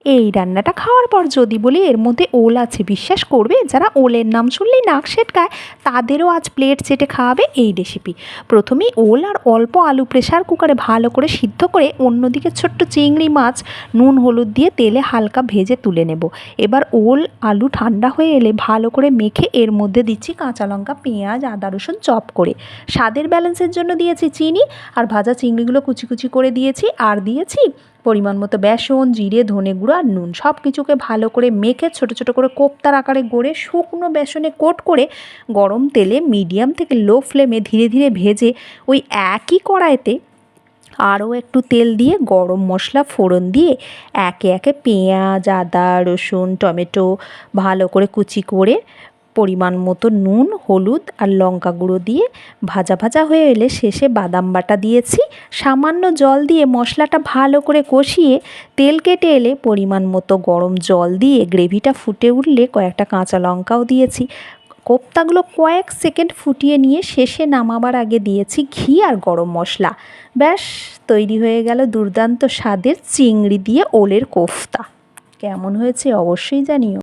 এই রান্নাটা খাওয়ার পর যদি বলি এর মধ্যে ওল আছে, বিশ্বাস করবে যারা ওলের নাম শুনলেই নাক সেটকায় তাদেরও আজ প্লেট চেটে খাওয়াবে এই রেসিপি। প্রথমেই ওল আর অল্প আলু প্রেশার কুকারে ভালো করে সিদ্ধ করে অন্যদিকে ছোট্ট চিংড়ি মাছ নুন হলুদ দিয়ে তেলে হালকা ভেজে তুলে নেব। এবার ওল আলু ঠান্ডা হয়ে এলে ভালো করে মেখে এর মধ্যে দিচ্ছি কাঁচা লঙ্কা, পেঁয়াজ, আদা রসুন চপ করে। স্বাদের ব্যালেন্সের জন্য দিয়েছি চিনি, আর ভাজা চিংড়িগুলো কুচি কুচি করে দিয়েছি, আর দিয়েছি পরিমাণ মতো বেসন, জিরে, ধনে গুঁড়ো আর নুন। সব কিছুকে ভালো করে মেখে ছোটো ছোটো করে কোপ্তার আকারে গড়ে শুকনো বেসনে কোট করে গরম তেলে মিডিয়াম থেকে লো ফ্লেমে ধীরে ধীরে ভেজে ওই একই কড়াইতে আরও একটু তেল দিয়ে গরম মশলা ফোড়ন দিয়ে একে একে পেঁয়াজ, আদা রসুন টমেটো ভালো করে কুচি করে পরিমাণ মতো নুন, হলুদ আর লঙ্কা গুঁড়ো দিয়ে ভাজা ভাজা হয়ে এলে শেষে বাদাম বাটা দিয়েছি। সামান্য জল দিয়ে মশলাটা ভালো করে কষিয়ে তেল কেটে এলে পরিমাণ মতো গরম জল দিয়ে গ্রেভিটা ফুটে উঠলে কয়েকটা কাঁচা লঙ্কাও দিয়েছি। কোপ্তাগুলো কয়েক সেকেন্ড ফুটিয়ে নিয়ে শেষে নামাবার আগে দিয়েছি ঘি আর গরম মশলা। ব্যাস তৈরি হয়ে গেল দুর্দান্ত স্বাদের চিংড়ি দিয়ে ওলের কোফতা। কেমন হয়েছে অবশ্যই জানিও।